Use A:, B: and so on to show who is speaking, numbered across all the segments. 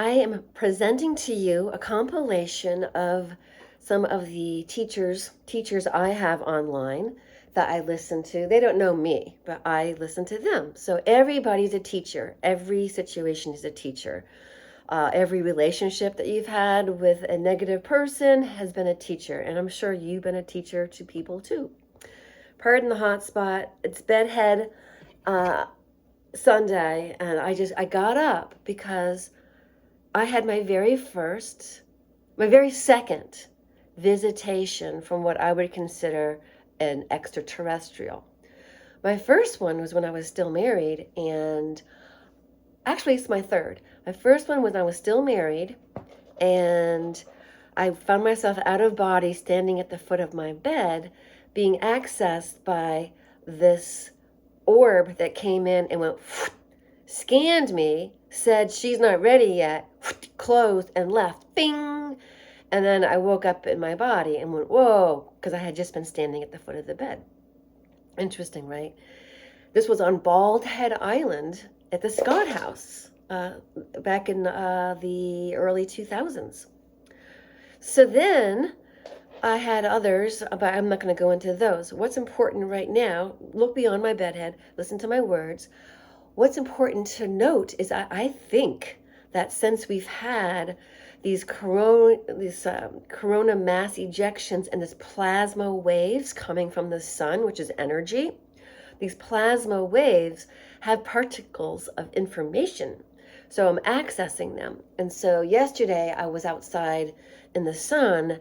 A: I am presenting to you a compilation of some of the teachers I have online that I listen to. They don't know me, but I listen to them. So everybody's a teacher. Every situation is a teacher. Every relationship that you've had with a negative person has been a teacher, and I'm sure you've been a teacher to people too. Pardon the hot spot. It's bedhead Sunday, and I got up because I had my very second visitation from what I would consider an extraterrestrial. My first one was when I was still married, and actually it's my third. My first one was when I was still married, and I found myself out of body standing at the foot of my bed, being accessed by this orb that came in and went, scanned me, said she's not ready yet, closed and left, bing. And then I woke up in my body and went, whoa, because I had just been standing at the foot of the bed. Interesting, right? This was on Bald Head Island at the Scott House back in the early 2000s. So then I had others, but I'm not going to go into those. What's important right now, look beyond my bedhead, listen to my words. What's important to note is I think that since we've had these corona mass ejections and this plasma waves coming from the sun, which is energy, these plasma waves have particles of information. So I'm accessing them. And so yesterday I was outside in the sun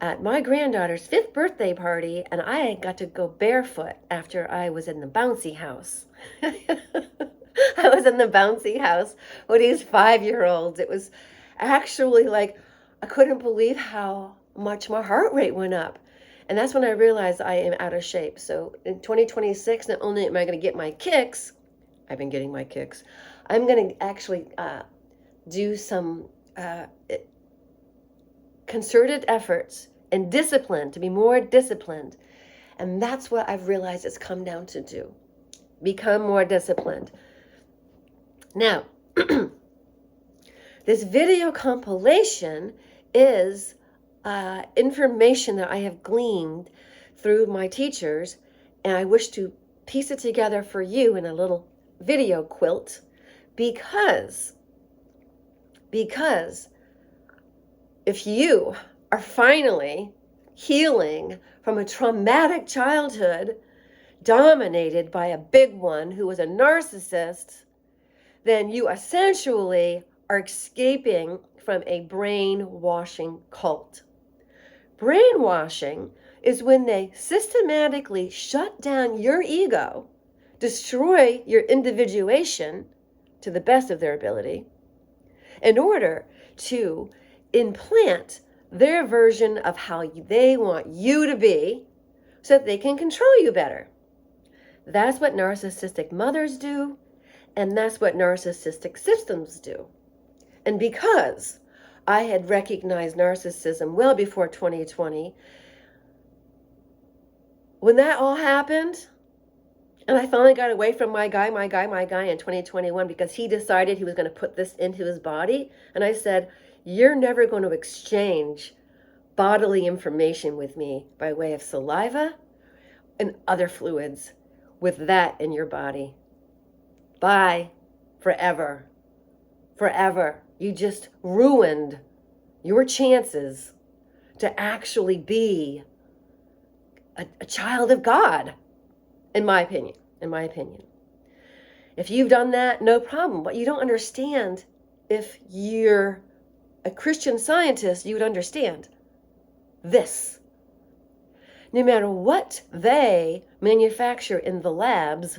A: at my granddaughter's 5th birthday party, and I got to go barefoot after I was in the bouncy house. I was in the bouncy house with these 5-year-olds. It was actually like, I couldn't believe how much my heart rate went up. And that's when I realized I am out of shape. So in 2026, not only am I going to get my kicks, I've been getting my kicks, I'm going to actually do some concerted efforts and discipline to be more disciplined. And that's what I've realized it's come down to do. Become more disciplined. Now, this video compilation is information that I have gleaned through my teachers, and I wish to piece it together for you in a little video quilt because if you are finally healing from a traumatic childhood dominated by a big one who was a narcissist, then you essentially are escaping from a brainwashing cult. Brainwashing is when they systematically shut down your ego, destroy your individuation to the best of their ability, in order to implant their version of how they want you to be so that they can control you better. That's what narcissistic mothers do, and that's what narcissistic systems do. And because I had recognized narcissism well before 2020, when that all happened, and I finally got away from my guy in 2021 because he decided he was going to put this into his body, and I said, you're never going to exchange bodily information with me by way of saliva and other fluids with that in your body. Bye. Forever. Forever. You just ruined your chances to actually be a child of God, in my opinion. If you've done that, no problem. But you don't understand, if you're a Christian Scientist, you would understand this. No matter what they manufacture in the labs,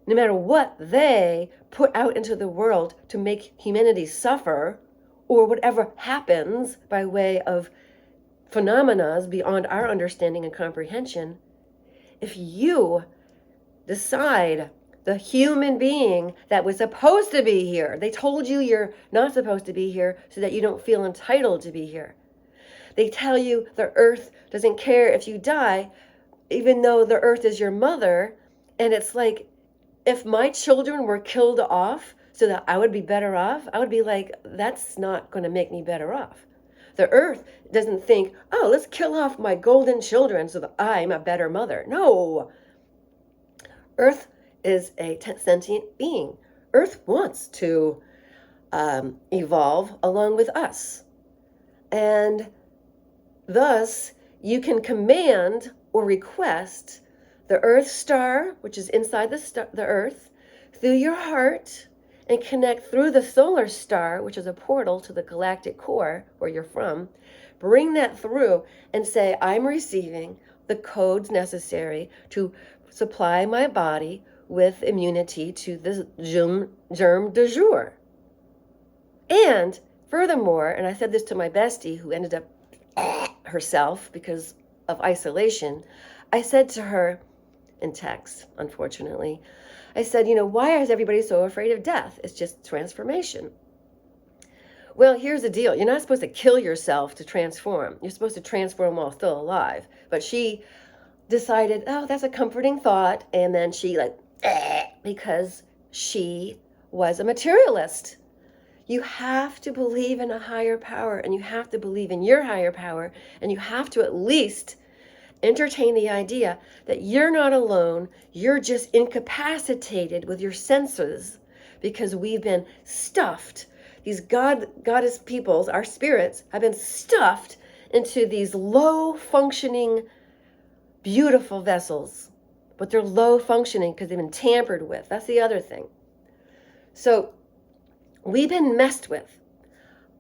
A: no matter what they put out into the world to make humanity suffer, or whatever happens by way of phenomena beyond our understanding and comprehension, if you decide the human being that was supposed to be here, they told you you're not supposed to be here so that you don't feel entitled to be here. They tell you the earth doesn't care if you die, even though the earth is your mother. And it's like, if my children were killed off so that I would be better off, I would be like, that's not going to make me better off. The earth doesn't think, oh, let's kill off my golden children so that I'm a better mother. No. Earth is a sentient being. Earth wants to evolve along with us. And thus, you can command or request the Earth star, which is inside the Earth, through your heart, and connect through the solar star, which is a portal to the galactic core where you're from. Bring that through and say, I'm receiving the codes necessary to supply my body with immunity to the germ du jour. And furthermore, and I said this to my bestie who ended up herself because of isolation, I said to her in text, unfortunately, I said, why is everybody so afraid of death? It's just transformation. Well, here's the deal. You're not supposed to kill yourself to transform. You're supposed to transform while still alive. But she decided, oh, that's a comforting thought. And then she because she was a materialist. You have to believe in a higher power, and you have to believe in your higher power, and you have to at least entertain the idea that you're not alone. You're just incapacitated with your senses because we've been stuffed. These goddess peoples, our spirits, have been stuffed into these low functioning, beautiful vessels. But they're low functioning because they've been tampered with. That's the other thing. So we've been messed with.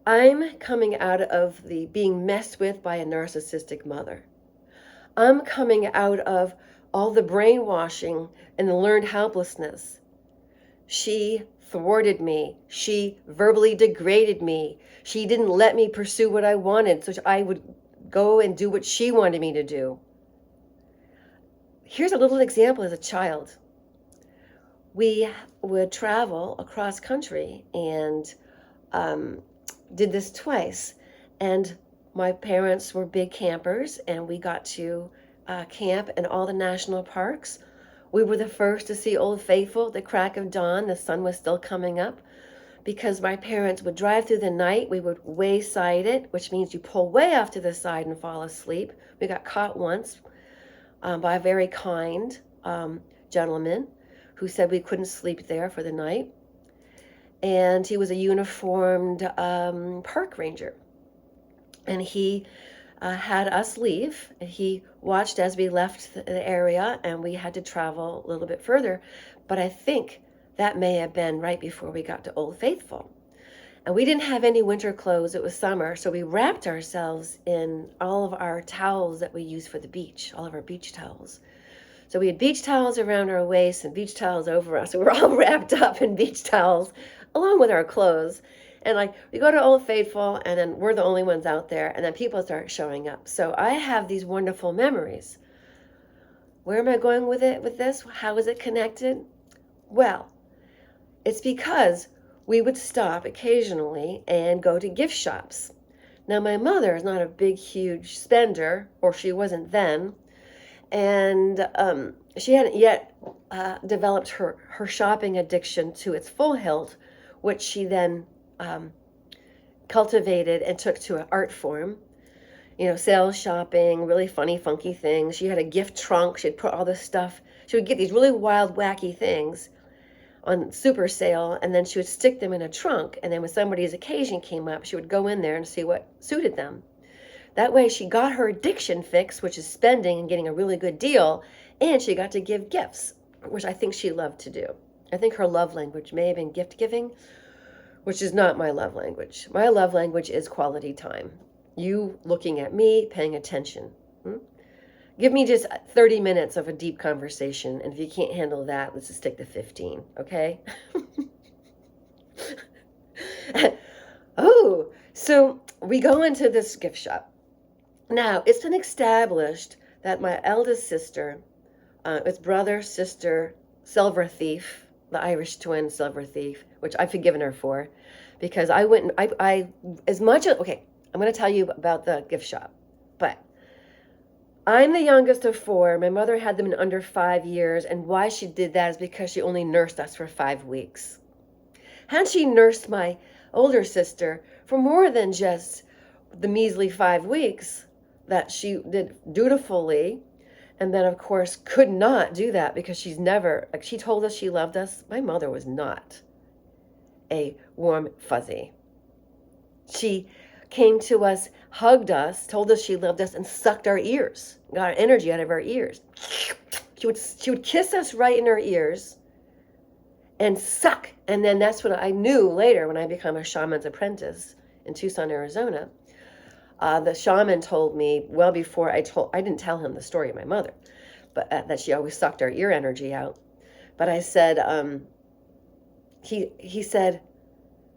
A: I'm coming out of the being messed with by a narcissistic mother. I'm coming out of all the brainwashing and the learned helplessness. She thwarted me. She verbally degraded me. She didn't let me pursue what I wanted, so I would go and do what she wanted me to do. Here's a little example as a child. We would travel across country and did this twice. And my parents were big campers, and we got to camp in all the national parks. We were the first to see Old Faithful at the crack of dawn. The sun was still coming up because my parents would drive through the night. We would wayside it, which means you pull way off to the side and fall asleep. We got caught once by a very kind gentleman who said we couldn't sleep there for the night. And he was a uniformed park ranger. And he had us leave. He watched as we left the area, and we had to travel a little bit further. But I think that may have been right before we got to Old Faithful. And we didn't have any winter clothes. It was summer, so we wrapped ourselves in all of our towels that we use for the beach, all of our beach towels. So we had beach towels around our waist and beach towels over us. We were all wrapped up in beach towels along with our clothes. And we go to Old Faithful, and then we're the only ones out there, and then people start showing up. So I have these wonderful memories. Where am I going with this? How is it connected? Well, it's because we would stop occasionally and go to gift shops. Now, my mother is not a big, huge spender, or she wasn't then, and she hadn't yet developed her shopping addiction to its full hilt, which she then cultivated and took to an art form. Sales shopping, really funny, funky things. She had a gift trunk. She'd put all this stuff. She would get these really wild, wacky things on super sale, and then she would stick them in a trunk. And then when somebody's occasion came up, she would go in there and see what suited them. That way she got her addiction fix, which is spending and getting a really good deal, and she got to give gifts, which I think she loved to do. I think her love language may have been gift giving, which is not my love language. My love language is quality time. You looking at me, paying attention. Give me just 30 minutes of a deep conversation, and if you can't handle that, let's just stick to 15, okay? Oh, so we go into this gift shop. Now, it's been established that my eldest sister, it's brother, sister, silver thief, the Irish twin silver thief, which I've forgiven her for, because I went and okay, I'm going to tell you about the gift shop, but I'm the youngest of four. My mother had them in under 5 years, and why she did that is because she only nursed us for 5 weeks. Had she nursed my older sister for more than just the measly 5 weeks that she did dutifully, and then of course could not do that because she's never, like, she told us she loved us. My mother was not a warm fuzzy. She came to us, hugged us, told us she loved us, and sucked our ears, got our energy out of our ears. She would kiss us right in our ears and suck. And then that's when I knew later, when I became a shaman's apprentice in Tucson, Arizona, the shaman told me, well before I didn't tell him the story of my mother, but that she always sucked our ear energy out. But I said, he said,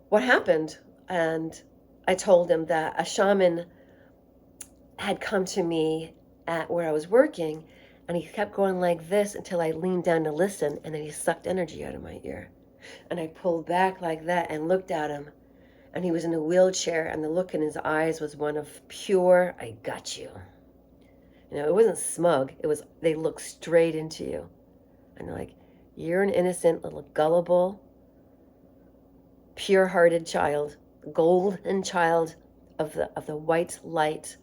A: what happened? And I told him that a shaman had come to me at where I was working, and he kept going like this until I leaned down to listen, and then he sucked energy out of my ear. And I pulled back like that and looked at him, and he was in a wheelchair, and the look in his eyes was one of pure, I got you. You know, it wasn't smug. It was, they looked straight into you. And they're like, you're an innocent little gullible, pure-hearted child, golden child of the white light.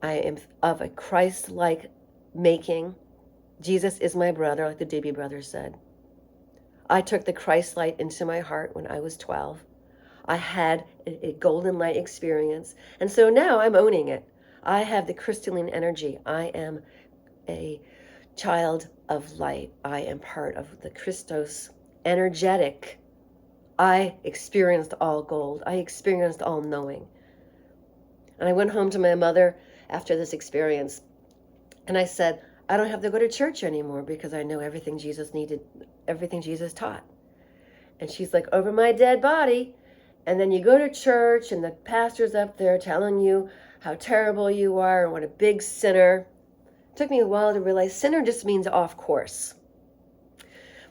A: I am of a Christ-like making. Jesus is my brother, like the Doobie Brothers said. I took the Christ light into my heart when I was 12. I had a golden light experience. And so now I'm owning it. I have the crystalline energy. I am a child of light. I am part of the Christos energetic. I experienced all gold. I experienced all knowing. And I went home to my mother after this experience, and I said, I don't have to go to church anymore because I know everything Jesus needed, everything Jesus taught. And she's like, over my dead body. And then you go to church and the pastor's up there telling you how terrible you are and what a big sinner. It took me a while to realize sinner just means off course.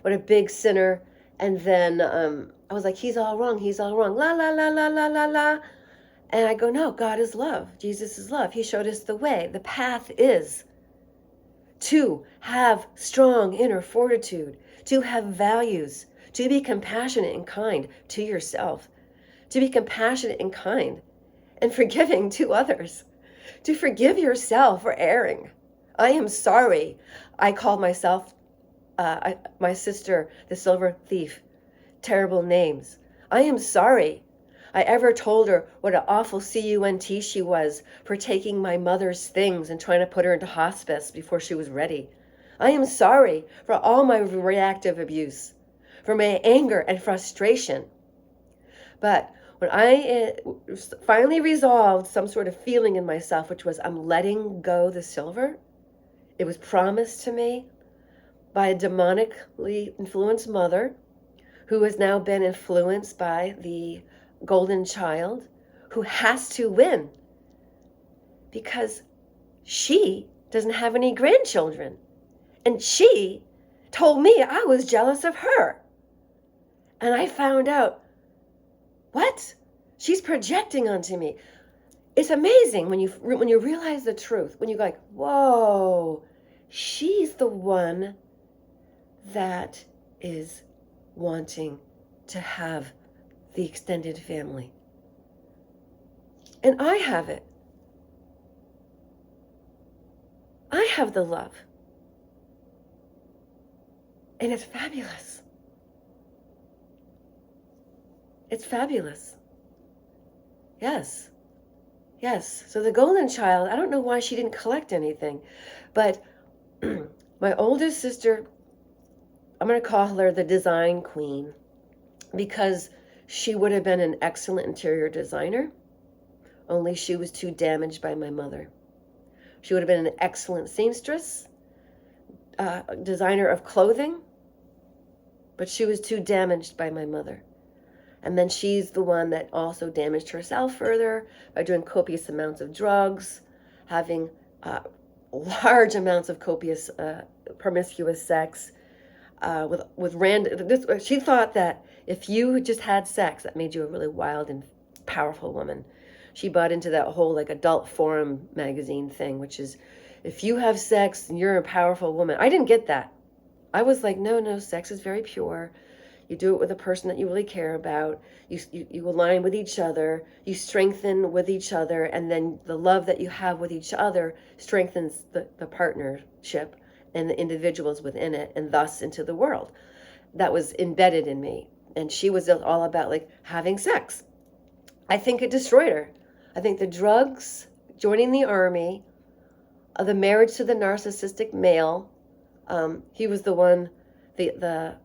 A: What a big sinner. And then I was like, he's all wrong. He's all wrong. La, la, la, la, la, la, la. And I go, no, God is love. Jesus is love. He showed us the way. The path is to have strong inner fortitude, to have values, to be compassionate and kind to yourself, to be compassionate and kind and forgiving to others, to forgive yourself for erring. I am sorry. I called myself, my sister, the silver thief, terrible names. I am sorry I ever told her what an awful CUNT she was for taking my mother's things and trying to put her into hospice before she was ready. I am sorry for all my reactive abuse, for my anger and frustration. But when I finally resolved some sort of feeling in myself, which was I'm letting go the silver, it was promised to me by a demonically influenced mother who has now been influenced by the golden child, who has to win because she doesn't have any grandchildren. And she told me I was jealous of her. And I found out, what? She's projecting onto me. It's amazing when you realize the truth, when you go like, whoa, she's the one that is wanting to have the extended family. And I have it. I have the love. And it's fabulous. It's fabulous. Yes. Yes. So the golden child, I don't know why she didn't collect anything, but my oldest sister, I'm going to call her the design queen because she would have been an excellent interior designer, only she was too damaged by my mother. She would have been an excellent seamstress, designer of clothing, but she was too damaged by my mother. And then she's the one that also damaged herself further by doing copious amounts of drugs, having large amounts of copious promiscuous sex, with random. She thought that if you just had sex, that made you a really wild and powerful woman. She bought into that whole like adult forum magazine thing, which is if you have sex, you're a powerful woman. I didn't get that. I was like, no, sex is very pure. You do it with a person that you really care about. You align with each other. You strengthen with each other. And then the love that you have with each other strengthens the partnership and the individuals within it, and thus into the world. That was embedded in me. And she was all about like having sex. I think it destroyed her. I think the drugs, joining the army, the marriage to the narcissistic male, he was the one, the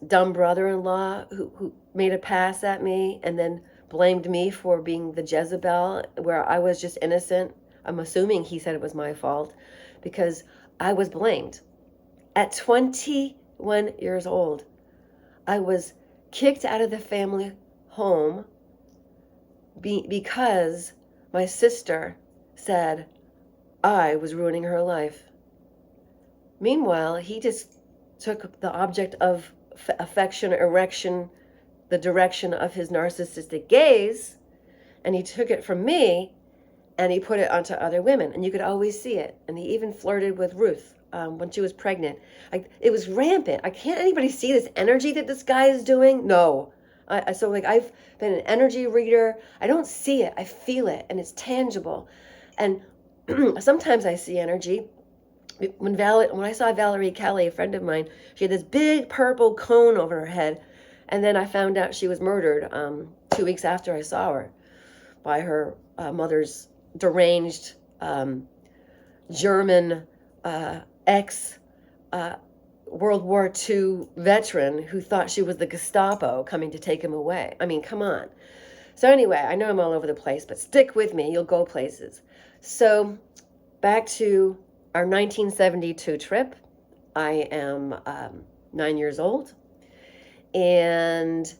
A: dumb brother-in-law who made a pass at me and then blamed me for being the Jezebel, where I was just innocent. I'm assuming he said it was my fault because I was blamed. At 21 years old, I was kicked out of the family home because my sister said I was ruining her life. Meanwhile, he just took the object of affection, erection, the direction of his narcissistic gaze, and he took it from me and he put it onto other women. And you could always see it. And he even flirted with Ruth when she was pregnant. It was rampant. Can't anybody see this energy that this guy is doing? No. So I've been an energy reader. I don't see it. I feel it, and it's tangible. And sometimes I see energy. When I saw Valerie Kelly, a friend of mine, she had this big purple cone over her head, and then I found out she was murdered 2 weeks after I saw her by her mother's deranged German ex World War II veteran who thought she was the Gestapo coming to take him away. I mean, come on. So anyway, I know I'm all over the place, but stick with me. You'll go places. So back to our 1972 trip. I am 9 years old, and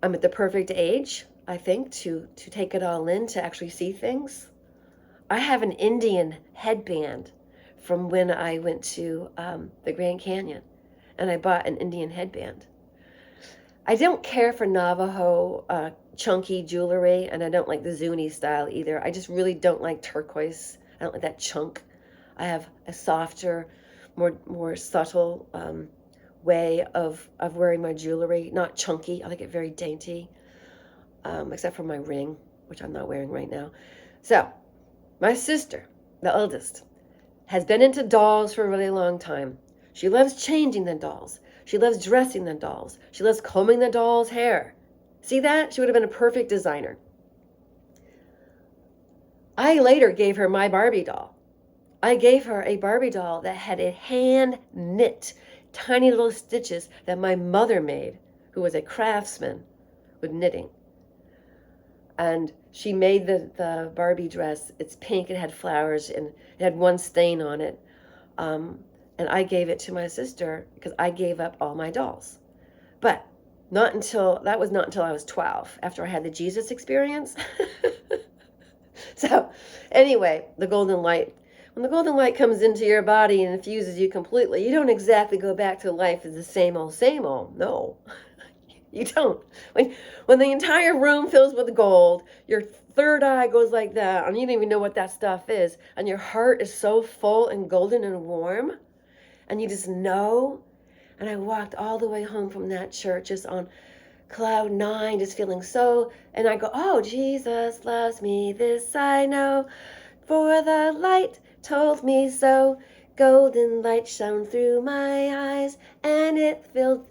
A: I'm at the perfect age, I think, to take it all in, to actually see things. I have an Indian headband from when I went to the Grand Canyon, and I bought an Indian headband. I don't care for Navajo chunky jewelry, and I don't like the Zuni style either. I just really don't like turquoise. I don't like that chunk. I have a softer, more subtle way of wearing my jewelry. Not chunky. I like it very dainty, except for my ring, which I'm not wearing right now. So, my sister, the eldest, has been into dolls for a really long time. She loves changing the dolls. She loves dressing the dolls. She loves combing the doll's hair. See that? She would have been a perfect designer. I later gave her my Barbie doll. I gave her a Barbie doll that had a hand knit, tiny little stitches that my mother made, who was a craftsman with knitting. And she made the Barbie dress. It's pink, it had flowers, and it had one stain on it. And I gave it to my sister because I gave up all my dolls. But that was not until I was 12, after I had the Jesus experience. So anyway, the golden light. When the golden light comes into your body and infuses you completely, you don't exactly go back to life as the same old, same old. No, you don't. When the entire room fills with gold, your third eye goes like that, and you don't even know what that stuff is, and your heart is so full and golden and warm, and you just know. And I walked all the way home from that church just on cloud 9, just feeling so, and I go, oh, Jesus loves me, this I know, for the light told me so. Golden light shone through my eyes, and it filled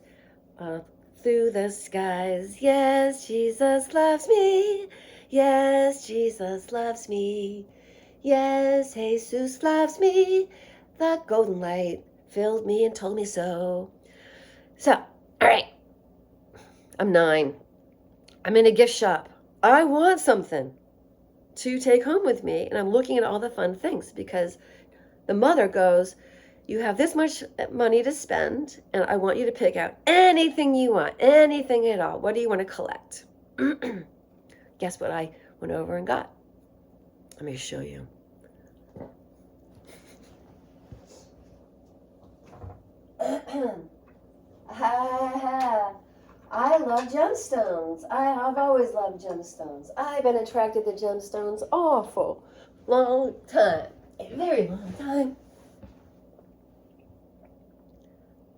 A: through the skies. Yes, Jesus loves me. Yes, Jesus loves me. Yes, Jesus loves me. The golden light filled me and told me so. So, all right. I'm 9. I'm in a gift shop. I want something to take home with me, and I'm looking at all the fun things because the mother goes, you have this much money to spend, and I want you to pick out anything you want, anything at all. What do you want to collect? Guess what I went over and got? Let me show you. I love gemstones. I've always loved gemstones. I've been attracted to gemstones awful long time. A very long time.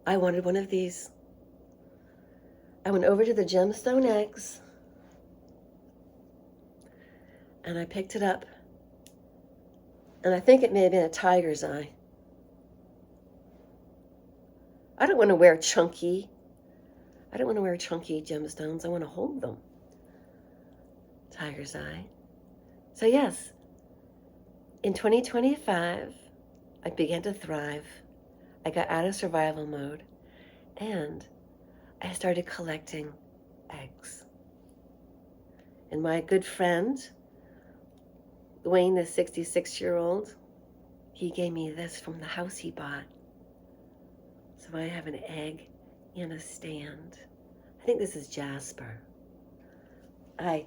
A: I wanted one of these. I went over to the gemstone eggs and I picked it up. And I think it may have been a tiger's eye. I don't want to wear chunky. I don't want to wear chunky gemstones. I want to hold them. Tiger's eye. So yes, in 2025, I began to thrive. I got out of survival mode and I started collecting eggs. And my good friend, Wayne, the 66-year-old, he gave me this from the house he bought. So I have an egg in a stand. I think this is jasper. I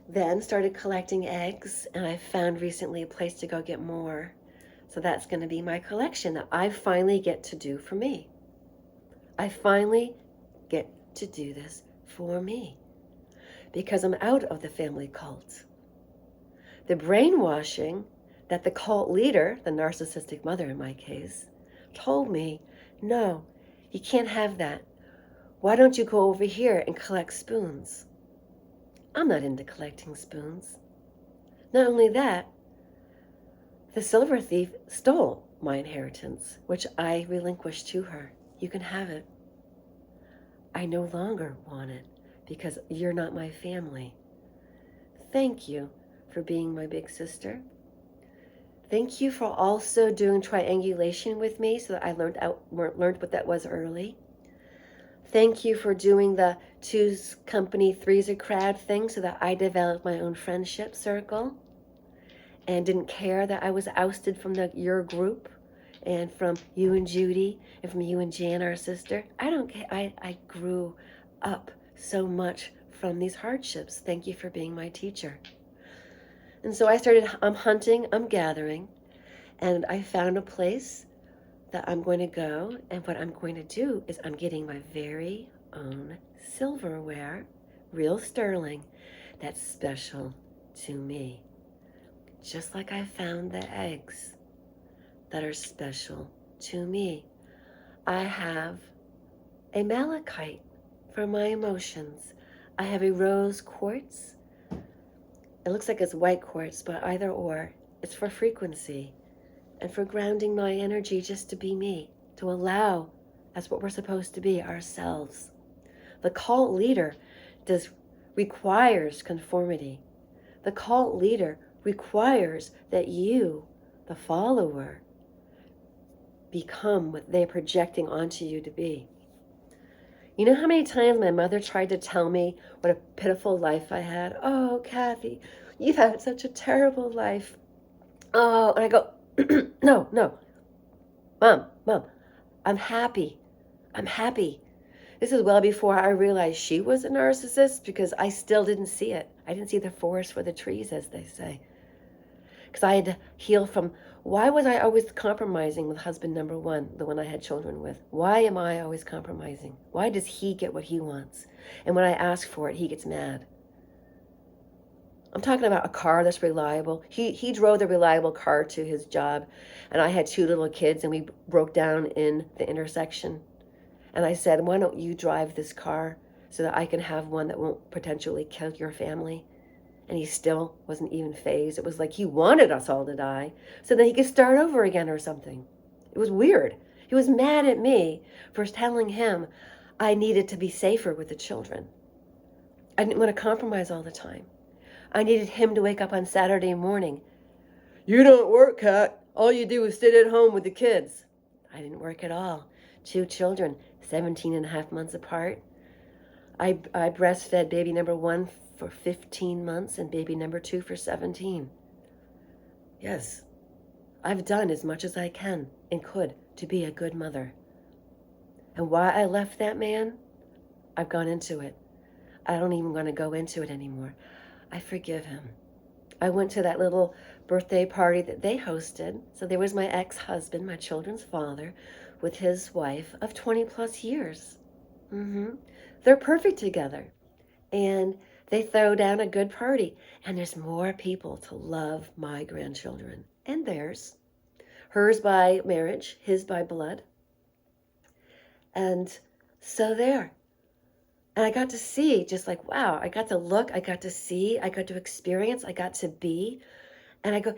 A: then started collecting eggs, and I found recently a place to go get more. So that's going to be my collection that I finally get to do for me. I finally get to do this for me because I'm out of the family cult. The brainwashing that the cult leader, the narcissistic mother in my case, told me, no, you can't have that. Why don't you go over here and collect spoons? I'm not into collecting spoons. Not only that, the silver thief stole my inheritance, which I relinquished to her. You can have it. I no longer want it because you're not my family. Thank you for being my big sister. Thank you for also doing triangulation with me so that I learned what that was early. Thank you for doing the two's company, three's a crowd thing so that I developed my own friendship circle and didn't care that I was ousted from your group and from you and Judy and from you and Jan, our sister. I don't care. I grew up so much from these hardships. Thank you for being my teacher. And so I started, I'm hunting, I'm gathering, and I found a place that I'm going to go, and what I'm going to do is I'm getting my very own silverware, real sterling, that's special to me. Just like I found the eggs that are special to me. I have a malachite for my emotions. I have a rose quartz. It looks like it's white quartz, but either or. It's for frequency and for grounding my energy just to be me, to allow that's what we're supposed to be, ourselves. The cult leader requires conformity. The cult leader requires that you, the follower, become what they're projecting onto you to be. You know how many times my mother tried to tell me what a pitiful life I had? Oh, Kathy, you've had such a terrible life. Oh, and I go, no, Mom, I'm happy. This is well before I realized she was a narcissist because I still didn't see it. I didn't see the forest for the trees, as they say. Because I had to heal from, why was I always compromising with husband number one, the one I had children with? Why am I always compromising? Why does he get what he wants? And when I ask for it, he gets mad. I'm talking about a car that's reliable. He drove the reliable car to his job, and I had two little kids, and we broke down in the intersection. And I said, why don't you drive this car so that I can have one that won't potentially kill your family? And he still wasn't even fazed. It was like he wanted us all to die so that he could start over again or something. It was weird. He was mad at me for telling him I needed to be safer with the children. I didn't want to compromise all the time. I needed him to wake up on Saturday morning. You don't work, Kat. All you do is sit at home with the kids. I didn't work at all. 2 children, 17 and a half months apart. I breastfed baby number 1 for 15 months and baby number 2 for 17. Yes, I've done as much as I can and could to be a good mother. And why I left that man, I've gone into it. I don't even want to go into it anymore. I forgive him. I went to that little birthday party that they hosted. So there was my ex-husband, my children's father, with his wife of 20 plus years. They're perfect together. And they throw down a good party. And there's more people to love my grandchildren and theirs. Hers by marriage, his by blood. And so there. And I got to see, just like, wow, I got to look, I got to see, I got to experience, I got to be. And I go,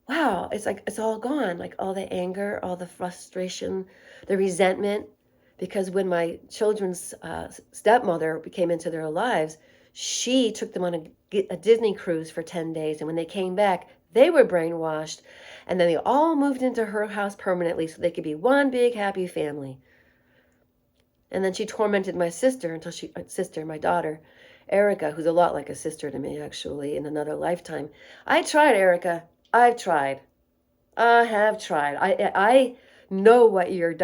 A: wow, it's like, it's all gone. Like all the anger, all the frustration, the resentment. Because when my children's stepmother came into their lives, she took them on a Disney cruise for 10 days. And when they came back, they were brainwashed. And then they all moved into her house permanently so they could be one big happy family. And then she tormented my sister until my daughter, Erica, who's a lot like a sister to me, actually, in another lifetime. I tried, Erica. I've tried. I have tried. I know what your your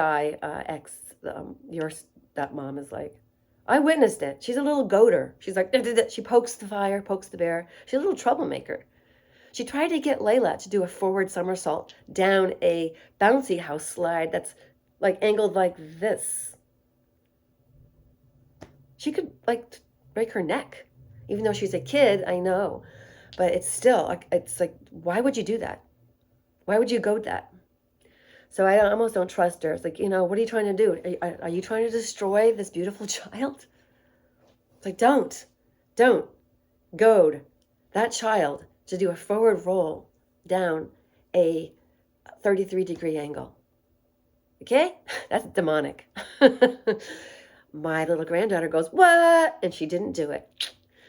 A: stepmom is like. I witnessed it. She's a little goater. She's like, she pokes the fire, pokes the bear. She's a little troublemaker. She tried to get Layla to do a forward somersault down a bouncy house slide that's like angled like this. She could like break her neck, even though she's a kid, I know, but it's still like, it's like, why would you do that? Why would you go that? So I almost don't trust her. It's like, what are you trying to do? Are you trying to destroy this beautiful child? It's like, don't goad that child to do a forward roll down a 33-degree angle. Okay? That's demonic. My little granddaughter goes, what? And she didn't do it.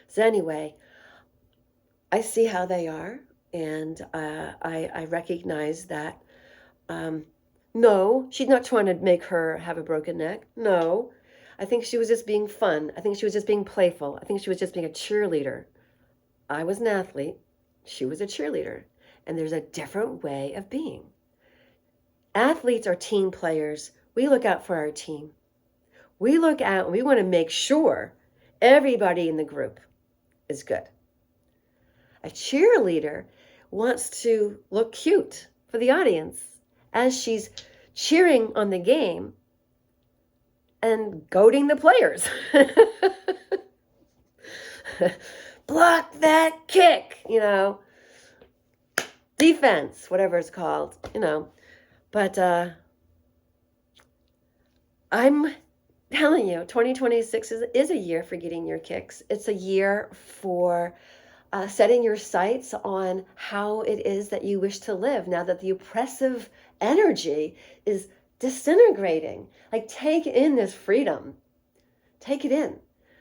A: So anyway, I see how they are. And I recognize that, no, she's not trying to make her have a broken neck. No, I think she was just being fun. I think she was just being playful. I think she was just being a cheerleader. I was an athlete. She was a cheerleader. And there's a different way of being. Athletes are team players. We look out for our team. We look out and we want to make sure everybody in the group is good. A cheerleader wants to look cute for the audience as she's cheering on the game and goading the players. Block that kick, defense, whatever it's called, But I'm telling you, 2026 is a year for getting your kicks. It's a year for setting your sights on how it is that you wish to live now that the oppressive energy is disintegrating. Like, take in this freedom. Take it in.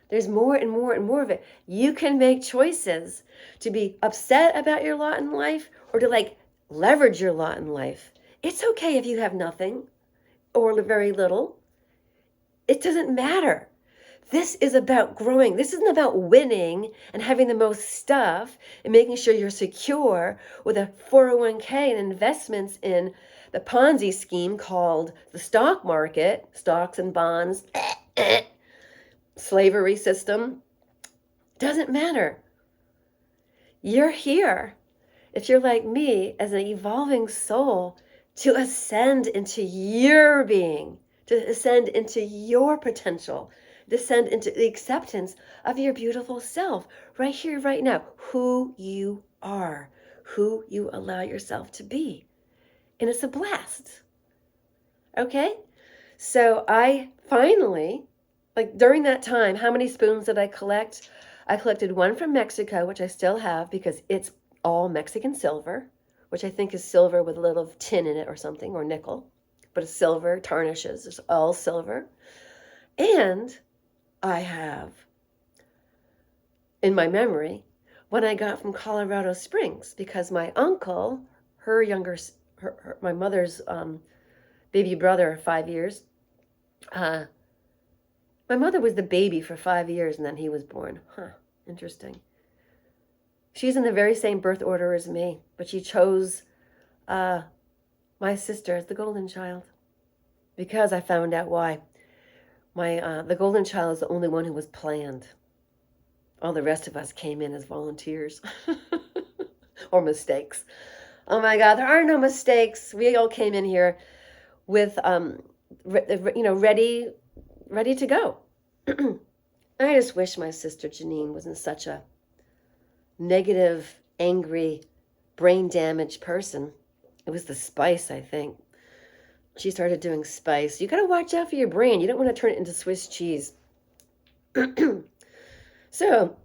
A: There's more and more and more of it. You can make choices to be upset about your lot in life or to leverage your lot in life. It's okay if you have nothing or very little. It doesn't matter. This is about growing. This isn't about winning and having the most stuff and making sure you're secure with a 401k and investments in the Ponzi scheme called the stock market, stocks and bonds, slavery system. Doesn't matter. You're here, if you're like me, as an evolving soul, to ascend into your being, to ascend into your potential, descend into the acceptance of your beautiful self right here, right now, who you are, who you allow yourself to be. And it's a blast. Okay? So I finally, during that time, how many spoons did I collect? I collected one from Mexico, which I still have because it's all Mexican silver, which I think is silver with a little tin in it or something, or nickel. But it's silver, tarnishes, it's all silver. And I have, in my memory, what I got from Colorado Springs, because my uncle, my mother's baby brother of 5 years, my mother was the baby for 5 years and then he was born. Interesting. She's in the very same birth order as me, but she chose my sister as the golden child because I found out why. The golden child is the only one who was planned. All the rest of us came in as volunteers or mistakes. Oh my God, there are no mistakes. We all came in here with, ready to go. I just wish my sister Janine wasn't such a negative, angry, brain damaged person. It was the spice, I think. She started doing spice. You got to watch out for your brain. You don't want to turn it into Swiss cheese. So,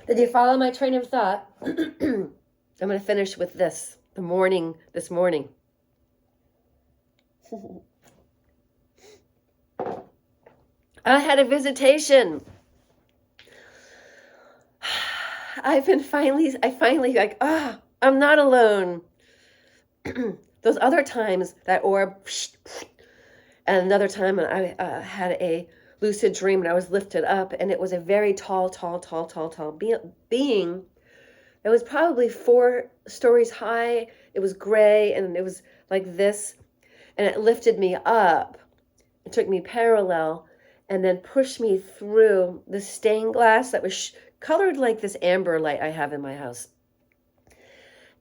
A: did you follow my train of thought? I'm going to finish with this morning. I had a visitation. I finally like, I'm not alone. Those other times that orb, and another time I had a lucid dream and I was lifted up, and it was a very tall being. It was probably 4 stories high. It was gray and it was like this, and it lifted me up. It took me parallel and then pushed me through the stained glass that was colored like this amber light I have in my house.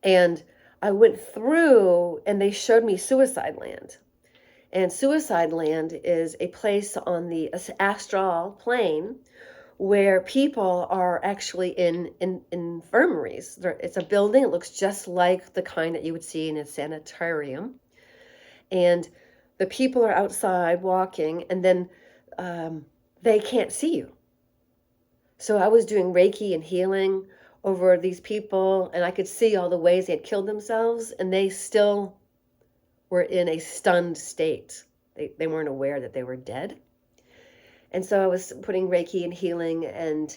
A: And I went through and they showed me Suicide Land. And Suicide Land is a place on the astral plane where people are actually in infirmaries. It's a building. It looks just like the kind that you would see in a sanitarium. And the people are outside walking, and then they can't see you. So I was doing Reiki and healing over these people, and I could see all the ways they had killed themselves, and they still were in a stunned state. They weren't aware that they were dead. And so I was putting Reiki and healing, and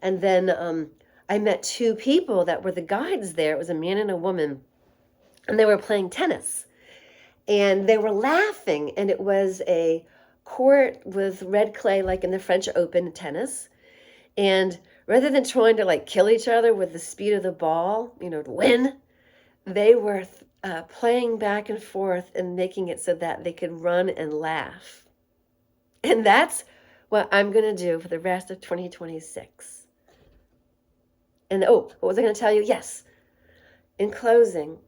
A: then I met 2 people that were the guides there. It was a man and a woman, and they were playing tennis, and they were laughing, and it was a court with red clay like in the French Open tennis. And rather than trying to like kill each other with the speed of the ball, to win, they were playing back and forth and making it so that they could run and laugh. And that's what I'm going to do for the rest of 2026. And what was I going to tell you? Yes. In closing,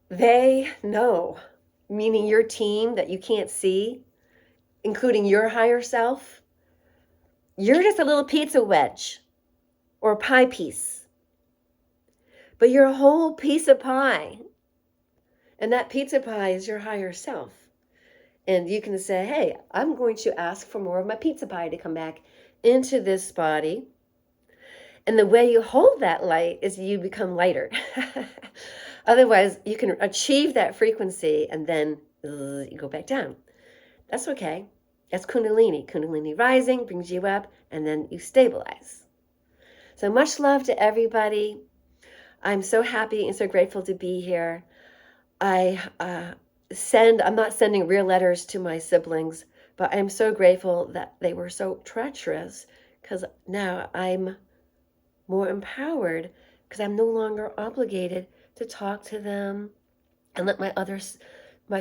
A: they know, meaning your team that you can't see, including your higher self, you're just a little pizza wedge or a pie piece. But you're a whole piece of pie. And that pizza pie is your higher self. And you can say, hey, I'm going to ask for more of my pizza pie to come back into this body. And the way you hold that light is you become lighter. Otherwise, you can achieve that frequency and then you go back down. That's okay. That's Kundalini. Kundalini rising brings you up and then you stabilize. So much love to everybody. I'm so happy and so grateful to be here. I'm not sending real letters to my siblings, but I'm so grateful that they were so treacherous, because now I'm more empowered because I'm no longer obligated to talk to them and let my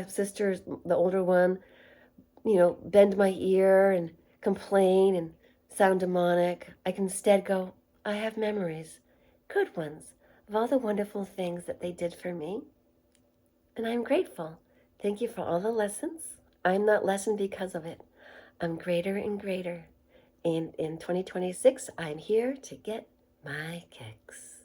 A: sisters, the older one, bend my ear and complain and sound demonic. I can instead go, I have memories, good ones, of all the wonderful things that they did for me. And I'm grateful. Thank you for all the lessons. I'm not lessened because of it. I'm greater and greater. And in 2026, I'm here to get my kicks.